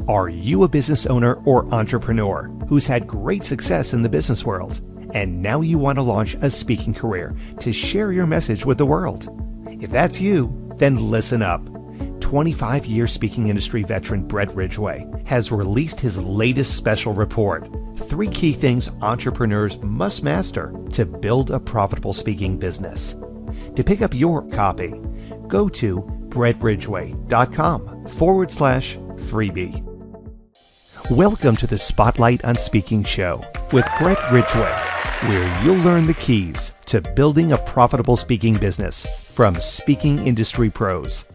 Are you a business owner or entrepreneur who's had great success in the business world, and now you want to launch a speaking career to share your message with the world? If that's you, then listen up. 25-year speaking industry veteran Brett Ridgway has released his latest special report, 3 key things entrepreneurs must master to build a profitable speaking business. To pick up your copy, go to brettridgway.com/freebie. Welcome to the Spotlight on Speaking show with Brett Ridgway, where you'll learn the keys to building a profitable speaking business from speaking industry pros.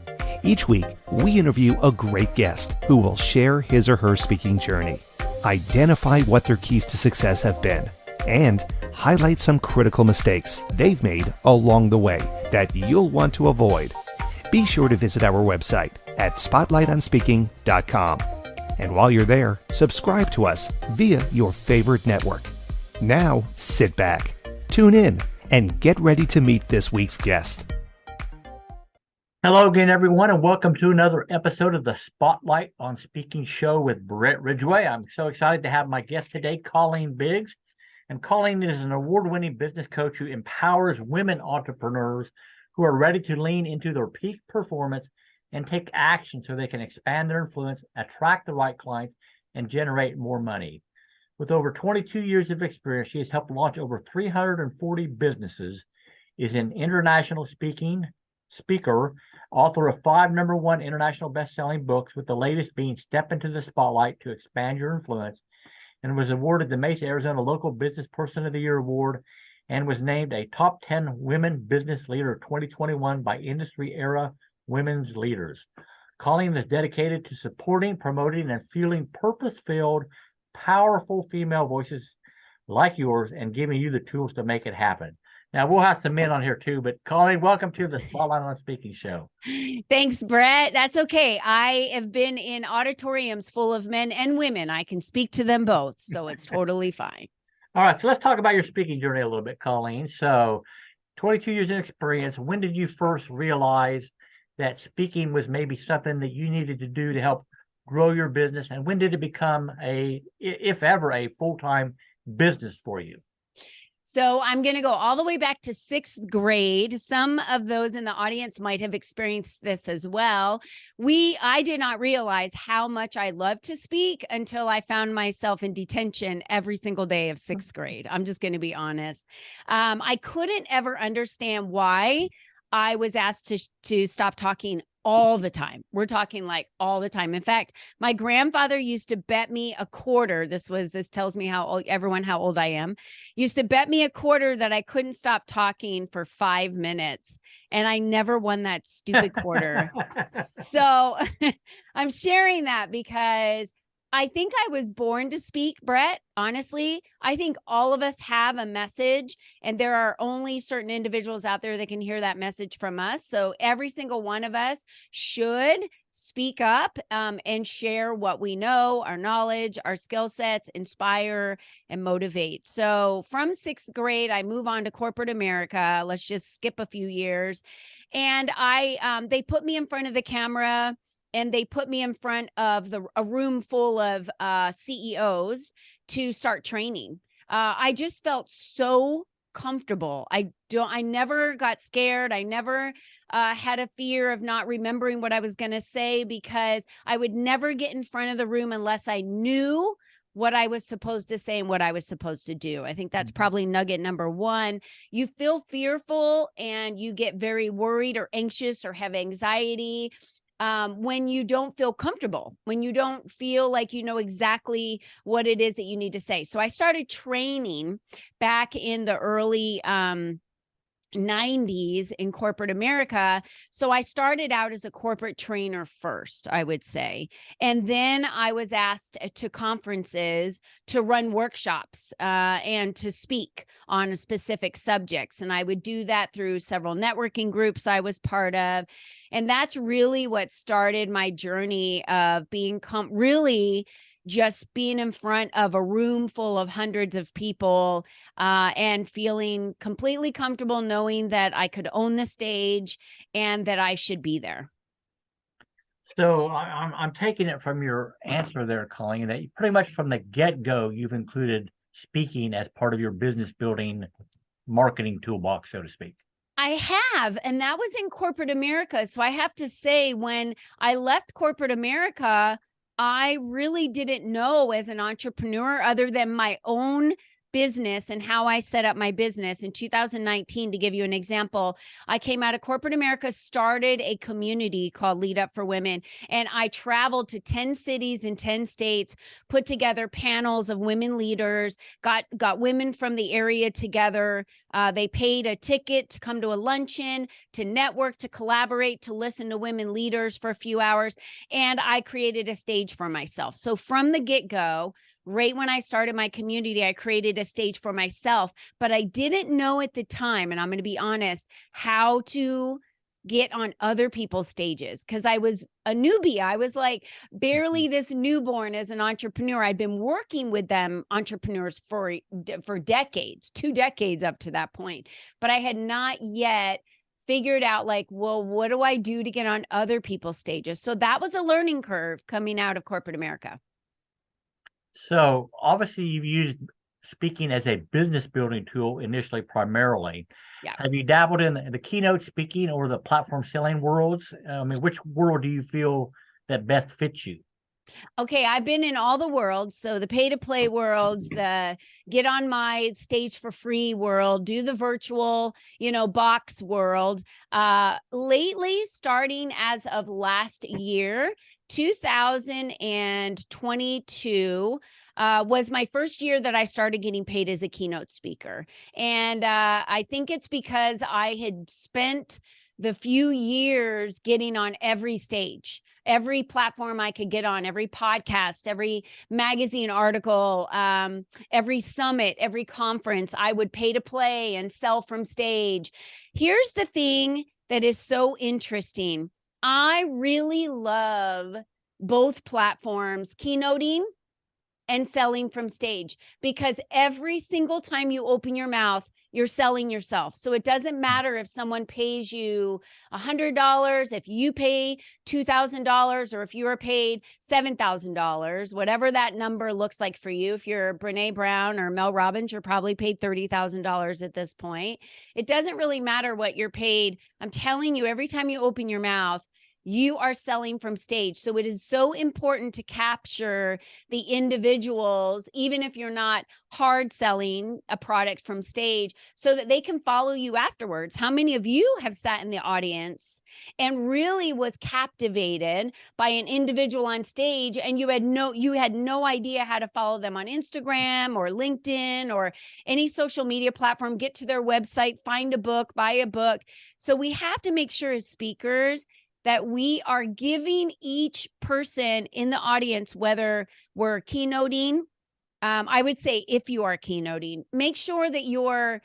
Each week, we interview a great guest who will share his or her speaking journey, identify what their keys to success have been, and highlight some critical mistakes they've made along the way that you'll want to avoid. Be sure to visit our website at spotlightonspeaking.com. And while you're there, subscribe to us via your favorite network. Now, sit back, tune in, and get ready to meet this week's guest. Hello again, everyone, and welcome to another episode of the Spotlight on Speaking show with Brett Ridgway. I'm so excited to have my guest today, Colleen Biggs. And Colleen is an award-winning business coach who empowers women entrepreneurs who are ready to lean into their peak performance and take action so they can expand their influence, attract the right clients, and generate more money. With over 22 years of experience, she has helped launch over 340 businesses, is an international speaker, author of 5 #1 international best-selling books, with the latest being Step into the Spotlight to Expand Your Influence, and was awarded the Mesa, Arizona Local Business Person of the Year Award, and was named a Top 10 Women Business Leader 2021 by Industry Era Women's Leaders. Colleen is dedicated to supporting, promoting, and fueling purpose-filled, powerful female voices like yours and giving you the tools to make it happen. Now, we'll have some men on here too, but Colleen, welcome to the Spotlight on Speaking show. Thanks, Brett. That's okay. I have been in auditoriums full of men and women. I can speak to them both, so it's totally fine. All right, so let's talk about your speaking journey a little bit, Colleen. So 22 years in experience, when did you first realize that speaking was maybe something that you needed to do to help grow your business? And when did it become if ever, a full-time business for you? So I'm going to go all the way back to 6th grade. Some of those in the audience might have experienced this as well. I did not realize how much I loved to speak until I found myself in detention every single day of 6th grade. I'm just going to be honest. I couldn't ever understand why I was asked to stop talking all the time. We're talking like all the time. In fact, my grandfather used to bet me a quarter. This tells me how old I am. Used to bet me a quarter that I couldn't stop talking for 5 minutes. And I never won that stupid quarter. So I'm sharing that because I think I was born to speak, Brett. Honestly, I think all of us have a message, and there are only certain individuals out there that can hear that message from us. So every single one of us should speak up and share what we know, our knowledge, our skill sets, inspire and motivate. So from 6th grade, I move on to corporate America. Let's just skip a few years. And they put me in front of the camera. And they put me in front of a room full of CEOs to start training. I just felt so comfortable. I never got scared. I never had a fear of not remembering what I was going to say, because I would never get in front of the room unless I knew what I was supposed to say and what I was supposed to do. I think that's probably nugget number 1. You feel fearful and you get very worried or anxious or have anxiety when you don't feel comfortable, when you don't feel like you know exactly what it is that you need to say. So I started training back in the early 90s in corporate America. So I started out as a corporate trainer first, I would say. And then I was asked to conferences to run workshops and to speak on specific subjects. And I would do that through several networking groups I was part of. And that's really what started my journey of being really just being in front of a room full of hundreds of people and feeling completely comfortable knowing that I could own the stage and that I should be there. So I'm taking it from your answer there, Colleen, that pretty much from the get-go, you've included speaking as part of your business building marketing toolbox, so to speak. I have, and that was in corporate America. So I have to say, when I left corporate America, I really didn't know as an entrepreneur, other than my own business and how I set up my business. In 2019, to give you an example, I came out of corporate America, started a community called Lead Up for Women, and I traveled to 10 cities in 10 states, put together panels of women leaders, got women from the area together. They paid a ticket to come to a luncheon, to network, to collaborate, to listen to women leaders for a few hours. And I created a stage for myself. So from the get-go, right when I started my community, I created a stage for myself, but I didn't know at the time, and I'm going to be honest, how to get on other people's stages, because I was a newbie. I was like barely this newborn as an entrepreneur. I'd been working with them entrepreneurs for decades, 2 decades up to that point, but I had not yet figured out, like, well, what do I do to get on other people's stages? So that was a learning curve coming out of corporate America. So obviously you've used speaking as a business building tool initially, primarily. Yeah. Have you dabbled in the keynote speaking or the platform selling worlds? I mean, which world do you feel that best fits you? Okay, I've been in all the worlds. So the pay to play worlds, the get on my stage for free world, do the virtual, box world. Lately, starting as of last year, 2022, was my first year that I started getting paid as a keynote speaker. And I think it's because I had spent the few years getting on every stage, every platform I could get on, every podcast, every magazine article, every summit, every conference. I would pay to play and sell from stage. Here's the thing that is so interesting. I really love both platforms, keynoting and selling from stage, because every single time you open your mouth, you're selling yourself. So it doesn't matter if someone pays you $100, if you pay $2,000, or if you are paid $7,000, whatever that number looks like for you. If you're Brene Brown or Mel Robbins, you're probably paid $30,000 at this point. It doesn't really matter what you're paid. I'm telling you, every time you open your mouth, you are selling from stage. So it is so important to capture the individuals, even if you're not hard selling a product from stage, so that they can follow you afterwards. How many of you have sat in the audience and really was captivated by an individual on stage, and you had no idea how to follow them on Instagram or LinkedIn or any social media platform, get to their website, find a book, buy a book. So we have to make sure as speakers that we are giving each person in the audience, whether we're keynoting, I would say if you are keynoting, make sure that you're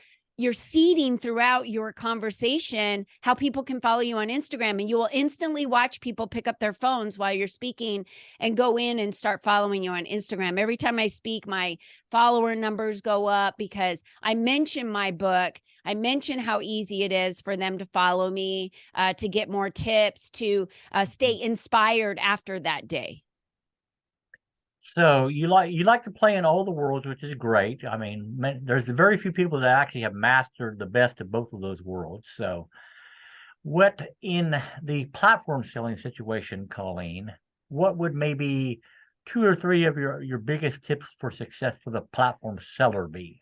seeding throughout your conversation how people can follow you on Instagram, and you will instantly watch people pick up their phones while you're speaking and go in and start following you on Instagram. Every time I speak, my follower numbers go up because I mention my book. I mention how easy it is for them to follow me, to get more tips, to stay inspired after that day. So you like to play in all the worlds, which is great. I mean, there's very few people that actually have mastered the best of both of those worlds. So what in the platform selling situation, Colleen, what would maybe 2 or 3 of your biggest tips for success for the platform seller be?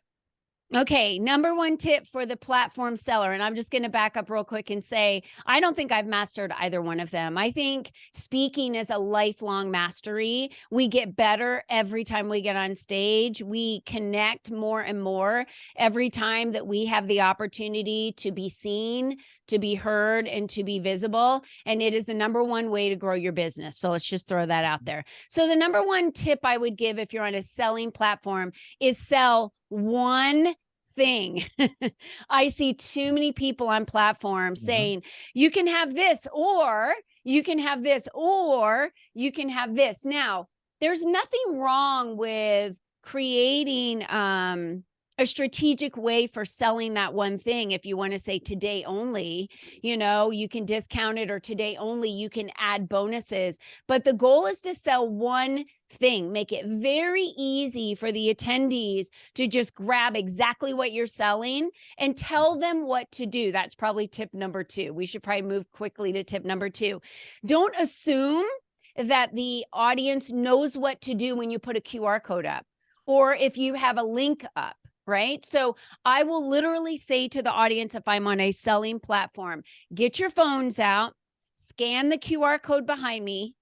Okay, number one tip for the platform seller, and I'm just going to back up real quick and say, I don't think I've mastered either one of them. I think speaking is a lifelong mastery. We get better every time we get on stage. We connect more and more every time that we have the opportunity to be seen, to be heard, and to be visible. And it is the number one way to grow your business. So let's just throw that out there. So the number one tip I would give if you're on a selling platform is sell one thing. I see too many people on platforms saying, you can have this, or you can have this, or you can have this. Now, there's nothing wrong with creating a strategic way for selling that one thing. If you want to say today only, you know, you can discount it, or today only, you can add bonuses. But the goal is to sell one thing, make it very easy for the attendees to just grab exactly what you're selling and tell them what to do. That's probably tip number 2. We should probably move quickly to tip number 2. Don't assume that the audience knows what to do when you put a QR code up, or if you have a link up. Right? So I will literally say to the audience, if I'm on a selling platform, get your phones out, scan the QR code behind me,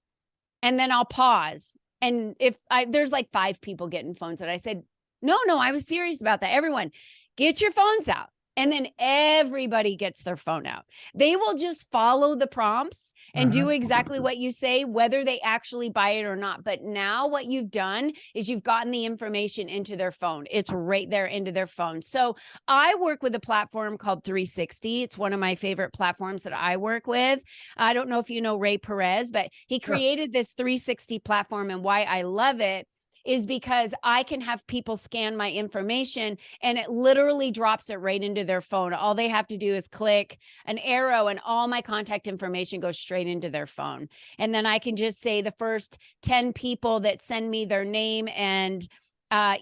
and then I'll pause. And if there's like 5 people getting phones out, I said, no, I was serious about that. Everyone, get your phones out. And then everybody gets their phone out. They will just follow the prompts and do exactly what you say, whether they actually buy it or not. But now what you've done is you've gotten the information into their phone. It's right there into their phone. So I work with a platform called 360. It's one of my favorite platforms that I work with. I don't know if you know Ray Perez, but he created this 360 platform, and why I love it is because I can have people scan my information and it literally drops it right into their phone. All they have to do is click an arrow and all my contact information goes straight into their phone. And then I can just say the first 10 people that send me their name and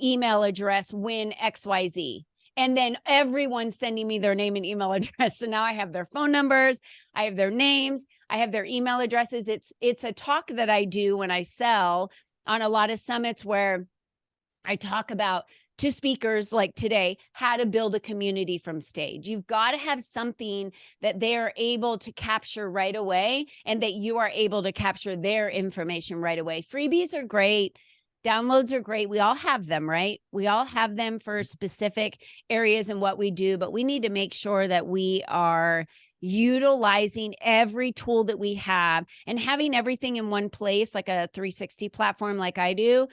email address win XYZ. And then everyone's sending me their name and email address. So now I have their phone numbers, I have their names, I have their email addresses. It's a talk that I do when I sell on a lot of summits where I talk about to speakers like today, how to build a community from stage. You've got to have something that they are able to capture right away and that you are able to capture their information right away. Freebies are great. Downloads are great. We all have them, right? We all have them for specific areas in what we do, but we need to make sure that we are utilizing every tool that we have and having everything in one place, like a 360 platform like I do.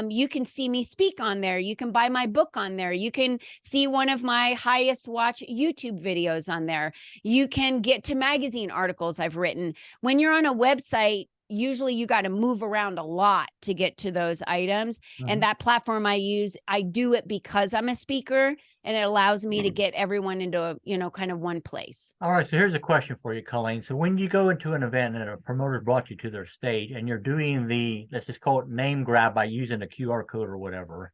You can see me speak on there. You can buy my book on there. You can see one of my highest watch YouTube videos on there. You can get to magazine articles I've written. When you're on a website, usually you got to move around a lot to get to those items. And that platform I use, I do it because I'm a speaker, and it allows me to get everyone into a, you know, kind of one place. All right. So here's a question for you, Colleen. So when you go into an event and a promoter brought you to their stage and you're doing the, let's just call it name grab by using a QR code or whatever,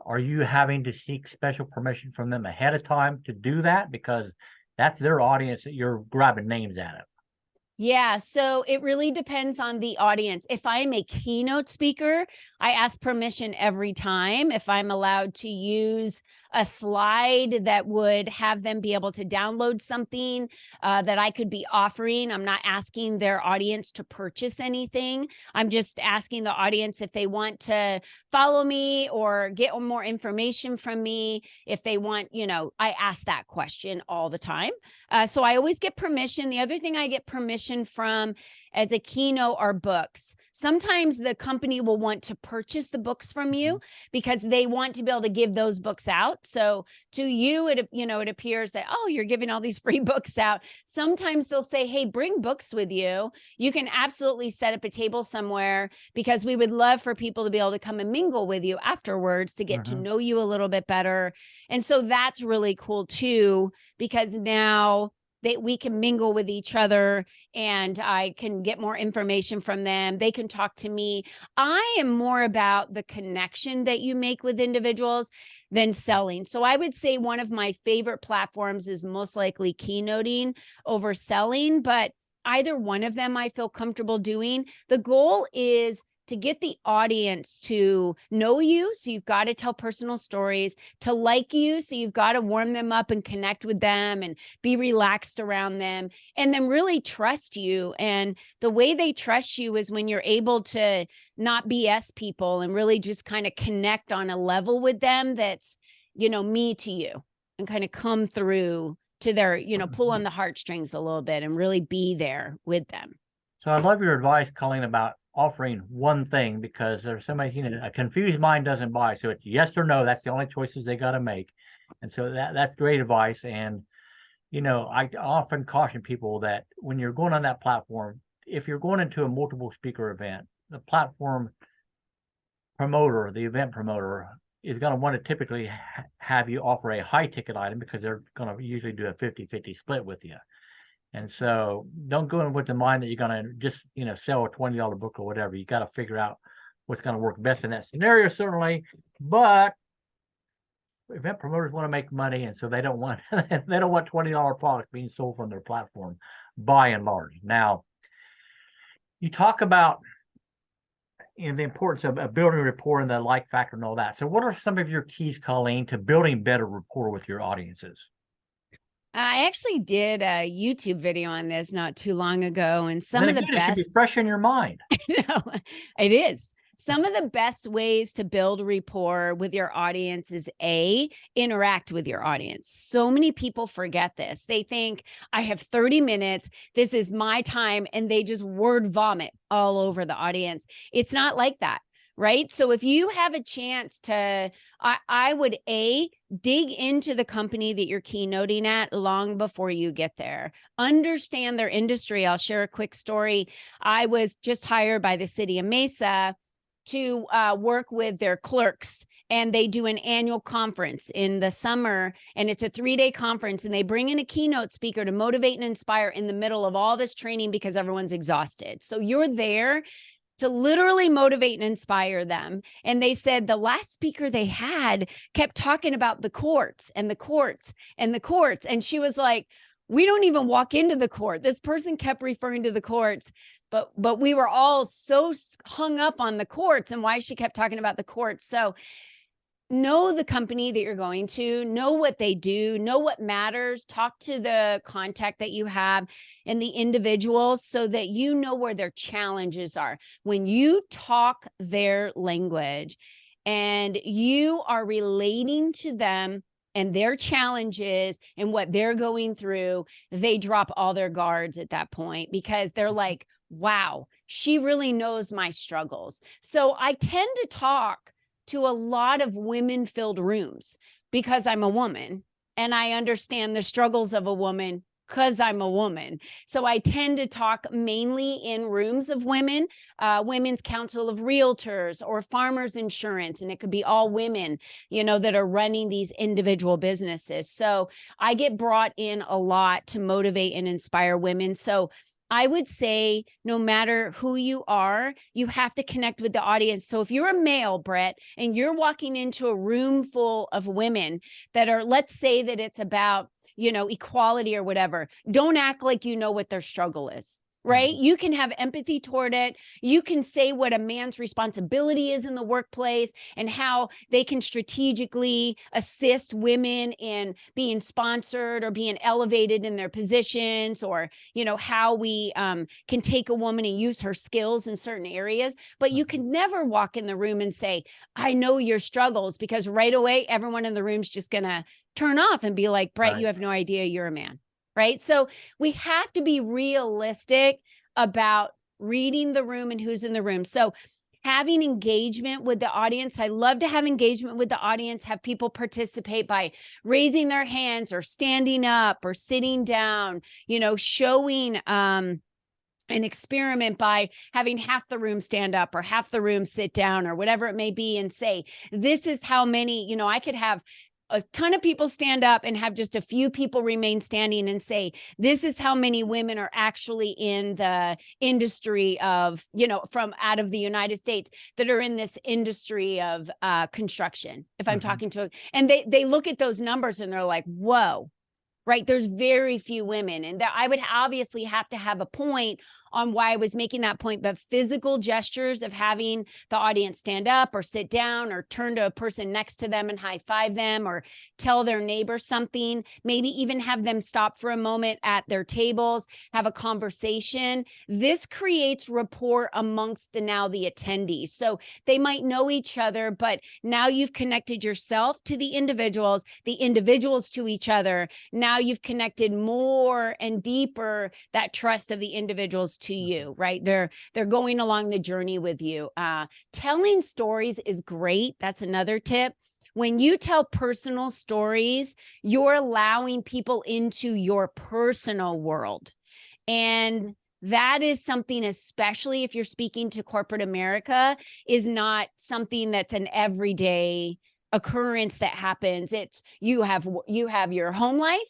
are you having to seek special permission from them ahead of time to do that? Because that's their audience that you're grabbing names at it. Yeah, so it really depends on the audience. If I'm a keynote speaker, I ask permission every time if I'm allowed to use a slide that would have them be able to download something that I could be offering. I'm not asking their audience to purchase anything. I'm just asking the audience if they want to follow me or get more information from me. If they want, you know, I ask that question all the time. So I always get permission. The other thing I get permission from as a keynote are books. Sometimes the company will want to purchase the books from you because they want to be able to give those books out. So to you, it appears that, oh, you're giving all these free books out. Sometimes they'll say, hey, bring books with you. You can absolutely set up a table somewhere because we would love for people to be able to come and mingle with you afterwards to get to know you a little bit better. And so that's really cool too, because now we can mingle with each other and I can get more information from them. They can talk to me. I am more about the connection that you make with individuals than selling. So I would say one of my favorite platforms is most likely keynoting over selling, but either one of them I feel comfortable doing. The goal is to get the audience to know you. So you've got to tell personal stories, to like you. So you've got to warm them up and connect with them and be relaxed around them, and then really trust you. And the way they trust you is when you're able to not BS people and really just kind of connect on a level with them that's, you know, me to you, and kind of come through to their, you know, pull on the heartstrings a little bit and really be there with them. So I love your advice, Colleen, about offering one thing, because there's so many, you know, a confused mind doesn't buy. So it's yes or no. That's the only choices they got to make. And so that's great advice. And, you know, I often caution people that when you're going on that platform, if you're going into a multiple speaker event, the platform promoter, the event promoter, is going to want to typically have you offer a high ticket item because they're going to usually do a 50-50 split with you. And so don't go in with the mind that you're going to just, sell a $20 book or whatever. You got to figure out what's going to work best in that scenario, certainly. But event promoters want to make money, and so they don't want $20 products being sold from their platform by and large. Now, you talk about the importance of building rapport and the like factor and all that. So what are some of your keys, Colleen, to building better rapport with your audiences? I actually did a YouTube video on this not too long ago, and some of the best. It should be fresh in your mind. No, it is. Some of the best ways to build rapport with your audience is interact with your audience. So many people forget this. They think I have 30 minutes. This is my time. And they just word vomit all over the audience. It's not like that, right? So if you have a chance to, I would dig into the company that you're keynoting at long before you get there. Understand their industry. I'll share a quick story. I was just hired by the city of Mesa to work with their clerks, and they do an annual conference in the summer, and it's a 3-day conference, and they bring in a keynote speaker to motivate and inspire in the middle of all this training because everyone's exhausted. So you're there to literally motivate and inspire them. And they said the last speaker they had kept talking about the courts and the courts and the courts. And she was like, we don't even walk into the court. This person kept referring to the courts. But we were all so hung up on the courts and why she kept talking about the courts. So know the company that you're going to, know what they do, know what matters, talk to the contact that you have and the individuals so that you know where their challenges are. When you talk their language and you are relating to them and their challenges and what they're going through, they drop all their guards at that point because they're like, wow, she really knows my struggles. So I tend to talk to a lot of women-filled rooms because I'm a woman and I understand the struggles of a woman because I'm a woman. So I tend to talk mainly in rooms of women, Women's Council of Realtors or Farmers Insurance, and it could be all women, that are running these individual businesses. So I get brought in a lot to motivate and inspire women. So I would say no matter who you are, you have to connect with the audience. So if you're a male, Brett, and you're walking into a room full of women that are, let's say that it's about, equality or whatever, don't act like you know what their struggle is. Right? You can have empathy toward it. You can say what a man's responsibility is in the workplace and how they can strategically assist women in being sponsored or being elevated in their positions, or, how we can take a woman and use her skills in certain areas. But you can never walk in the room and say, I know your struggles, because right away, everyone in the room's just going to turn off and be like, Brett, you have no idea you're a man. Right? So we have to be realistic about reading the room and who's in the room. So having engagement with the audience, I love to have engagement with the audience, have people participate by raising their hands or standing up or sitting down, showing an experiment by having half the room stand up or half the room sit down or whatever it may be and say, this is how many, I could have a ton of people stand up and have just a few people remain standing and say, this is how many women are actually in the industry of, from out of the United States that are in this industry of construction. If I'm talking to, and they look at those numbers and they're like, whoa, right? There's very few women. And that I would obviously have to have a point on why I was making that point, but physical gestures of having the audience stand up or sit down or turn to a person next to them and high five them or tell their neighbor something, maybe even have them stop for a moment at their tables, have a conversation. This creates rapport amongst now the attendees. So they might know each other, but now you've connected yourself to the individuals to each other. Now you've connected more and deeper that trust of the individuals to you, right? They're going along the journey with you. Telling stories is great. That's another tip. When you tell personal stories, you're allowing people into your personal world. And that is something, especially if you're speaking to corporate America, is not something that's an everyday occurrence that happens. It's you have your home life,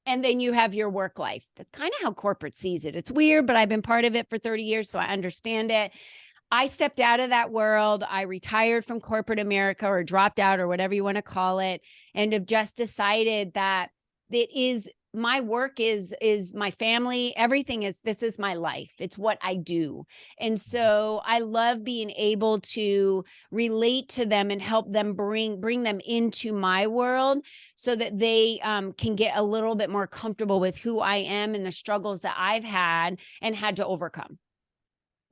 and then you have your work life. That's kind of how corporate sees it. It's weird, but I've been part of it for 30 years, so I understand it. I stepped out of that world. I retired from corporate America, or dropped out, or whatever you want to call it, and have just decided that it is my work is my family. Everything is, this is my life. It's what I do. And so I love being able to relate to them and help them bring them into my world, so that they can get a little bit more comfortable with who I am and the struggles that I've had and had to overcome.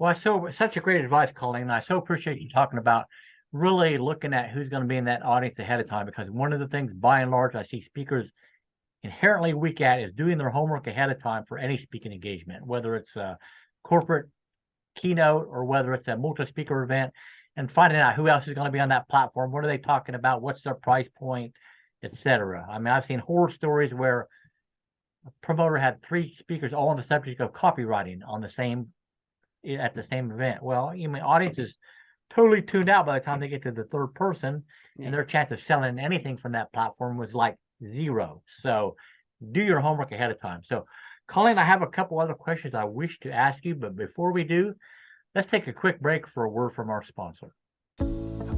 Well, such a great advice, Colleen. I so appreciate you talking about really looking at who's going to be in that audience ahead of time, because one of the things, by and large, I see speakers inherently weak at is doing their homework ahead of time for any speaking engagement, whether it's a corporate keynote or whether it's a multi-speaker event, and finding out who else is going to be on that platform. What are they talking about? What's their price point, etc. I mean, I've seen horror stories where a promoter had 3 speakers all on the subject of copywriting at the same event. Well, you mean audience is totally tuned out by the time they get to the third person, and their chance of selling anything from that platform was like 0. So do your homework ahead of time. So Colleen, I have a couple other questions I wish to ask you, but before we do, let's take a quick break for a word from our sponsor.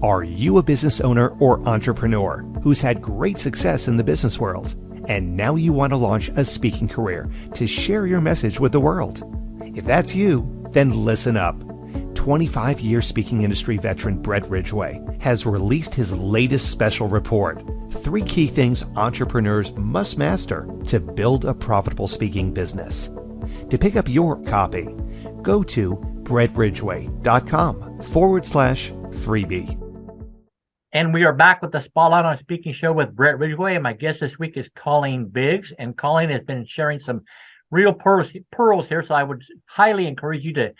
Are you a business owner or entrepreneur who's had great success in the business world, and now you want to launch a speaking career to share your message with the world? If that's you, then listen up. 25-year speaking industry veteran Brett Ridgway has released his latest special report, 3 key things entrepreneurs must master to build a profitable speaking business. To pick up your copy, go to brettridgway.com/freebie. And we are back with the Spotlight on Speaking show with Brett Ridgway, and my guest this week is Colleen Biggs, and Colleen has been sharing some real pearls here, so I would highly encourage you to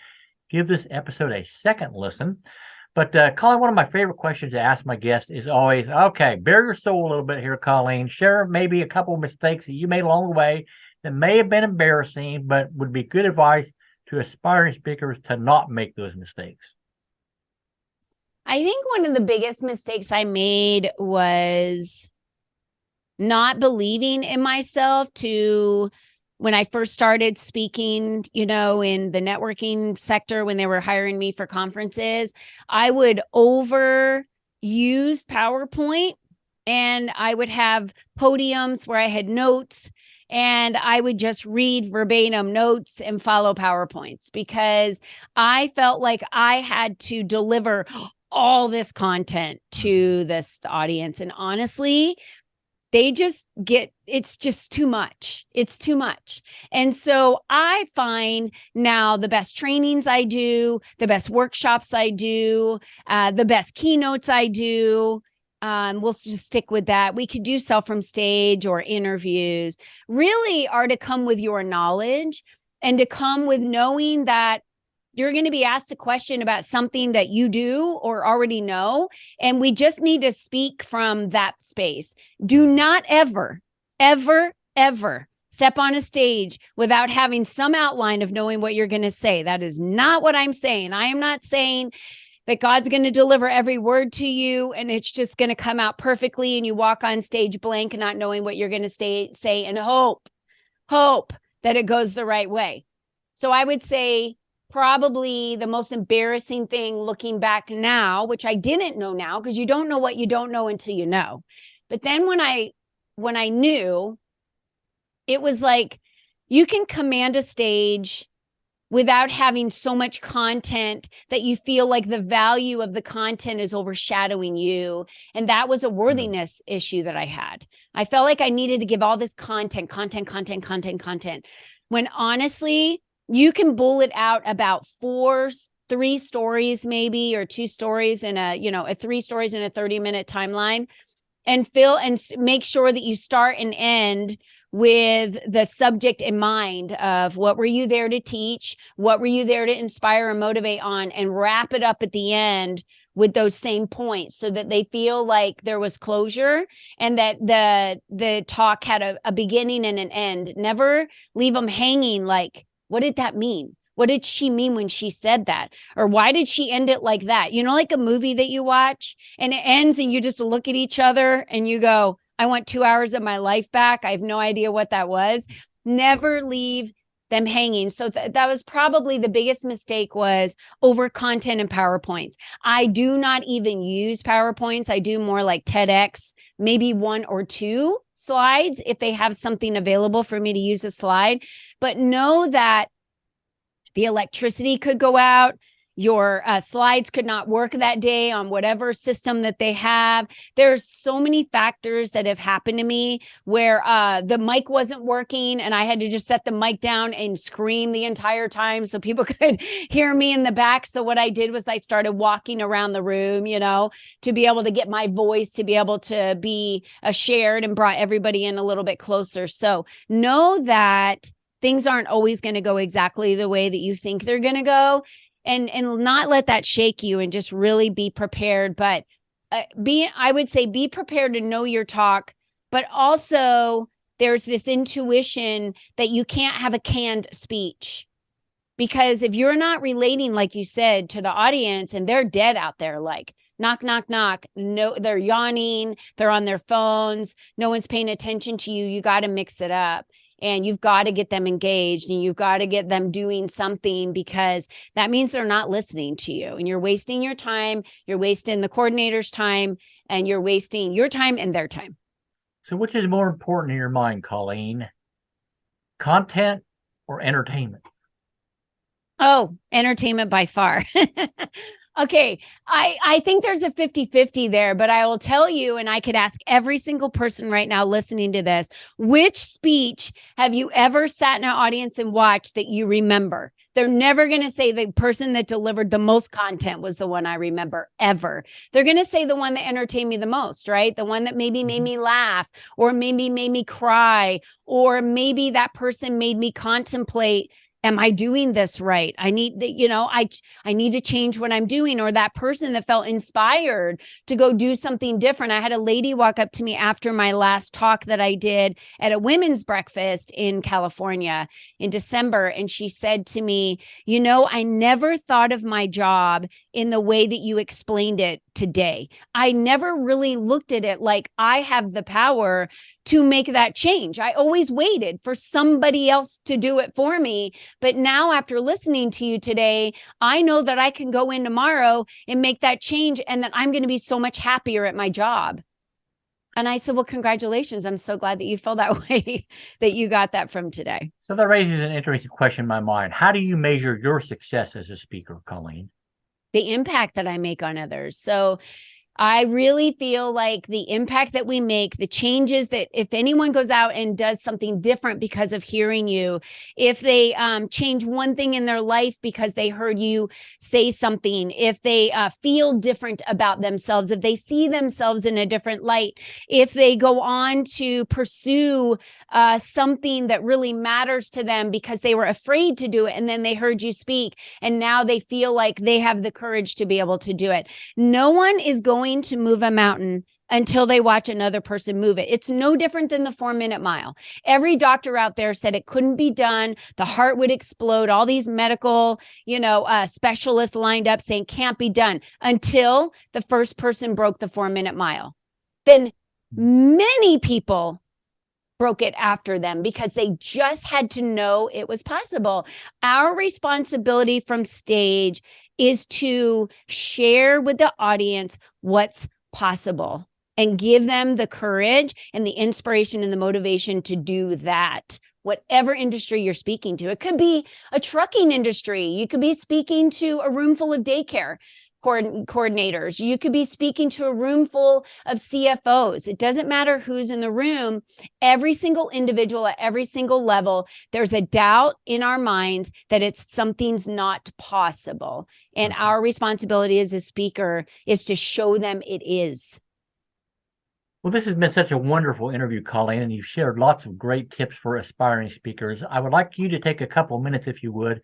give this episode a second listen. But Colleen, one of my favorite questions to ask my guest is always, okay, bare your soul a little bit here, Colleen. Share maybe a couple of mistakes that you made along the way that may have been embarrassing, but would be good advice to aspiring speakers to not make those mistakes. I think one of the biggest mistakes I made was not believing in myself when I first started speaking, in the networking sector, when they were hiring me for conferences. I would overuse PowerPoint, and I would have podiums where I had notes, and I would just read verbatim notes and follow PowerPoints, because I felt like I had to deliver all this content to this audience. And honestly, it's just too much. It's too much. And so I find now the best trainings I do, the best workshops I do, the best keynotes I do, we'll just stick with that. We could do self from stage or interviews, really are to come with your knowledge and to come with knowing that you're going to be asked a question about something that you do or already know, and we just need to speak from that space. Do not ever, ever, ever step on a stage without having some outline of knowing what you're going to say. That is not what I'm saying. I am not saying that God's going to deliver every word to you and it's just going to come out perfectly and you walk on stage blank and not knowing what you're going to say and hope that it goes the right way. So I would say, probably the most embarrassing thing looking back now, which I didn't know now, because you don't know what you don't know until you know. But then when I knew, it was like, you can command a stage without having so much content that you feel like the value of the content is overshadowing you. And that was a worthiness issue that I had. I felt like I needed to give all this content, when honestly, you can bullet out about 3 stories maybe, or 2 stories in a 3 stories in a 30-minute timeline, and make sure that you start and end with the subject in mind of what were you there to teach, what were you there to inspire and motivate on, and wrap it up at the end with those same points so that they feel like there was closure and that the talk had a beginning and an end. Never leave them hanging like, what did that mean? What did she mean when she said that? Or why did she end it like that? You know, like a movie that you watch and it ends and you just look at each other and you go, I want 2 hours of my life back. I have no idea what that was. Never leave them hanging. So that was probably the biggest mistake, was over content and PowerPoints. I do not even use PowerPoints. I do more like TEDx, maybe 1 or 2 slides if they have something available for me to use a slide. But know that the electricity could go out. Your slides could not work that day on whatever system that they have. There's so many factors that have happened to me where the mic wasn't working and I had to just set the mic down and scream the entire time so people could hear me in the back. So what I did was I started walking around the room, you know, to be able to get my voice to be able to be shared, and brought everybody in a little bit closer. So know that things aren't always going to go exactly the way that you think they're going to go. And not let that shake you, and just really be prepared. But I would say be prepared to know your talk, but also there's this intuition that you can't have a canned speech, because if you're not relating, like you said, to the audience and they're dead out there, like knock, knock, knock, no, they're yawning, they're on their phones, no one's paying attention to you. You got to mix it up. And you've got to get them engaged, and you've got to get them doing something, because that means they're not listening to you, and you're wasting your time. You're wasting the coordinator's time, and you're wasting your time and their time. So which is more important in your mind, Colleen? Content or entertainment? Oh, entertainment by far. Okay, I think there's a 50-50 there, but I will tell you, and I could ask every single person right now listening to this, which speech have you ever sat in an audience and watched that you remember? They're never going to say the person that delivered the most content was the one I remember, ever. They're going to say the one that entertained me the most, right? The one that maybe made me laugh, or maybe made me cry, or maybe that person made me contemplate, am I doing this right? I need I need to change what I'm doing. Or that person that felt inspired to go do something different. I had a lady walk up to me after my last talk that I did at a women's breakfast in California in December. And she said to me, I never thought of my job in the way that you explained it today. I never really looked at it like I have the power to make that change. I always waited for somebody else to do it for me. But now, after listening to you today, I know that I can go in tomorrow and make that change, and that I'm going to be so much happier at my job. And I said, well, congratulations. I'm so glad that you feel that way, that you got that from today. So that raises an interesting question in my mind. How do you measure your success as a speaker, Colleen? The impact that I make on others. So I really feel like the impact that we make, the changes that if anyone goes out and does something different because of hearing you, if they change one thing in their life because they heard you say something, if they feel different about themselves, if they see themselves in a different light, if they go on to pursue something that really matters to them because they were afraid to do it, and then they heard you speak, and now they feel like they have the courage to be able to do it. No one is going to move a mountain until they watch another person move it. It's no different than the 4-minute mile. Every doctor out there said it couldn't be done. The heart would explode. All these medical, specialists lined up saying can't be done, until the first person broke the 4-minute mile. Then many people broke it after them because they just had to know it was possible. Our responsibility from stage is to share with the audience what's possible and give them the courage and the inspiration and the motivation to do that. Whatever industry you're speaking to, it could be a trucking industry. You could be speaking to a room full of daycare coordinators. You could be speaking to a room full of CFOs. It doesn't matter who's in the room. Every single individual at every single level, there's a doubt in our minds that something's not possible. And our responsibility as a speaker is to show them it is. Well, this has been such a wonderful interview, Colleen, and you've shared lots of great tips for aspiring speakers. I would like you to take a couple of minutes, if you would,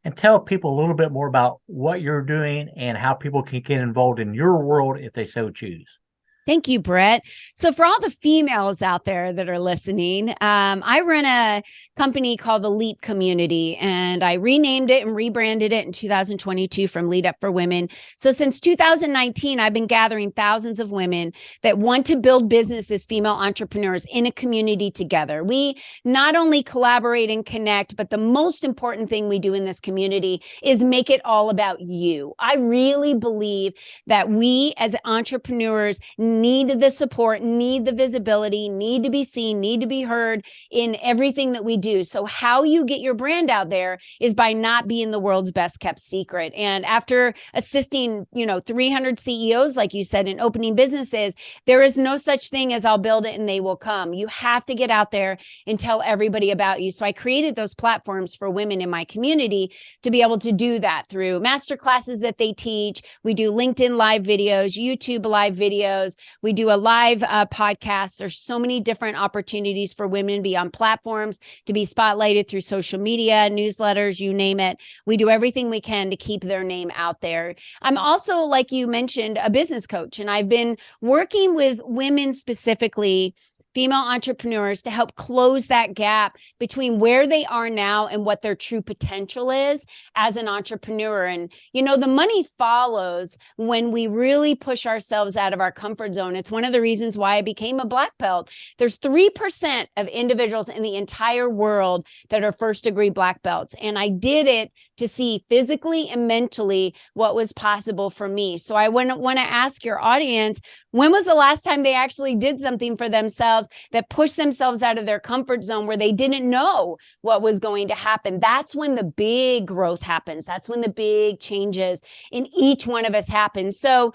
and tell people a little bit more about what you're doing and how people can get involved in your world if they so choose. Thank you, Brett. So for all the females out there that are listening, I run a company called the Leap Community, and I renamed it and rebranded it in 2022 from Lead Up for Women. So since 2019, I've been gathering thousands of women that want to build business as female entrepreneurs in a community together. We not only collaborate and connect, but the most important thing we do in this community is make it all about you. I really believe that we as entrepreneurs need the support, need the visibility, need to be seen, need to be heard in everything that we do. So how you get your brand out there is by not being the world's best kept secret. And after assisting, 300 CEOs, like you said, in opening businesses, there is no such thing as I'll build it and they will come. You have to get out there and tell everybody about you. So I created those platforms for women in my community to be able to do that through master classes that they teach. We do LinkedIn live videos, YouTube live videos. We do a live podcast. There's so many different opportunities for women to be on platforms, to be spotlighted through social media, newsletters, you name it. We do everything we can to keep their name out there. I'm also, like you mentioned, a business coach, and I've been working with women specifically, female entrepreneurs, to help close that gap between where they are now and what their true potential is as an entrepreneur. And, the money follows when we really push ourselves out of our comfort zone. It's one of the reasons why I became a black belt. There's 3% of individuals in the entire world that are first-degree black belts. And I did it to see physically and mentally what was possible for me. So I want to ask your audience, when was the last time they actually did something for themselves that pushed themselves out of their comfort zone where they didn't know what was going to happen? That's when the big growth happens. That's when the big changes in each one of us happen. So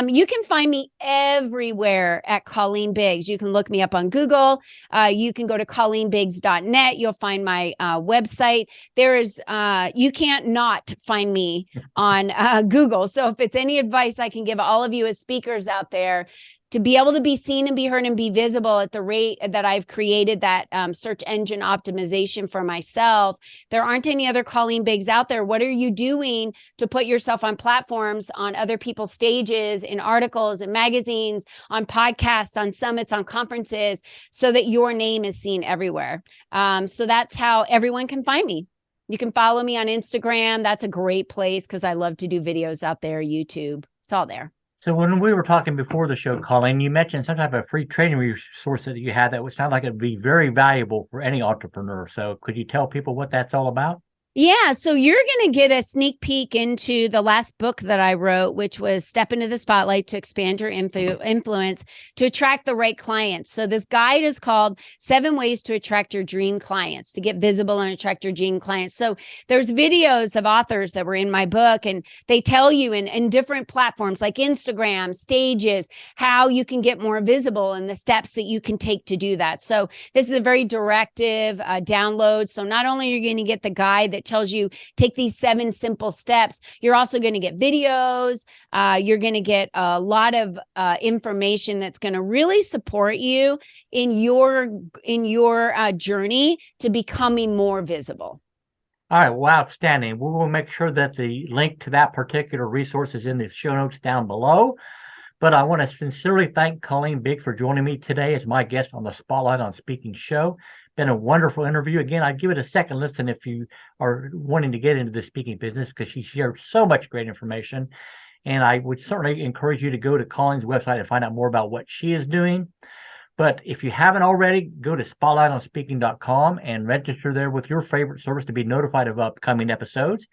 you can find me everywhere at Colleen Biggs. You can look me up on Google. You can go to ColleenBiggs.net. You'll find my website. You can't not find me on Google. So if it's any advice I can give all of you as speakers out there, to be able to be seen and be heard and be visible at the rate that I've created that search engine optimization for myself, there aren't any other Colleen Biggs out there. What are you doing to put yourself on platforms, on other people's stages, in articles, in magazines, on podcasts, on summits, on conferences, so that your name is seen everywhere? So that's how everyone can find me. You can follow me on Instagram. That's a great place because I love to do videos out there, YouTube. It's all there. So when we were talking before the show, Colleen, you mentioned some type of free training resource that you had that would sound like it'd be very valuable for any entrepreneur. So could you tell people what that's all about? Yeah, so you're going to get a sneak peek into the last book that I wrote, which was Step into the Spotlight to Expand Your Influence to Attract the Right Clients. So this guide is called 7 Ways to Attract Your Dream Clients, to get visible and attract your dream clients. So there's videos of authors that were in my book, and they tell you in different platforms like Instagram, stages, how you can get more visible and the steps that you can take to do that. So this is a very directive download. So not only are you going to get the guide that tells you take these 7 simple steps, you're also going to get videos. You're going to get a lot of information that's going to really support you in your journey to becoming more visible. All right, well, outstanding. We will make sure that the link to that particular resource is in the show notes down below. But I want to sincerely thank Colleen Biggs for joining me today as my guest on the Spotlight on Speaking show. Been a wonderful interview. Again, I'd give it a second listen if you are wanting to get into the speaking business, because she shared so much great information. And I would certainly encourage you to go to Colleen's website and find out more about what she is doing. But if you haven't already, go to spotlightonspeaking.com and register there with your favorite service to be notified of upcoming episodes.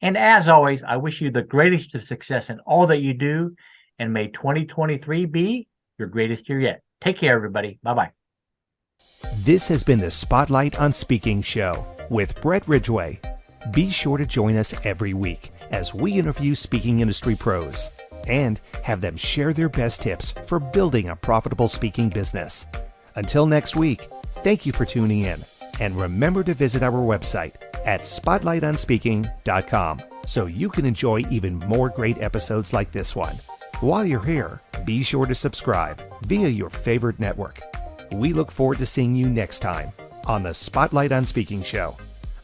And as always, I wish you the greatest of success in all that you do. And may 2023 be your greatest year yet. Take care, everybody. Bye-bye. This has been the Spotlight on Speaking show with Brett Ridgway. Be sure to join us every week as we interview speaking industry pros and have them share their best tips for building a profitable speaking business. Until next week, thank you for tuning in, and remember to visit our website at spotlightonspeaking.com so you can enjoy even more great episodes like this one. While you're here, be sure to subscribe via your favorite network. We look forward to seeing you next time on the Spotlight on Speaking show.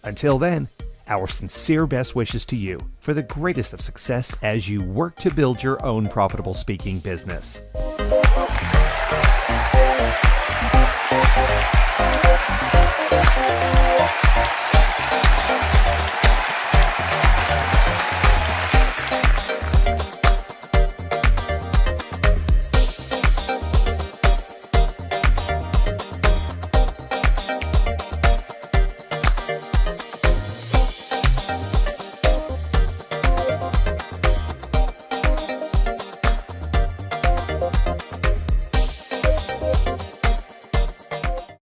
Until then, Our sincere best wishes to you for the greatest of success as you work to build your own profitable speaking business.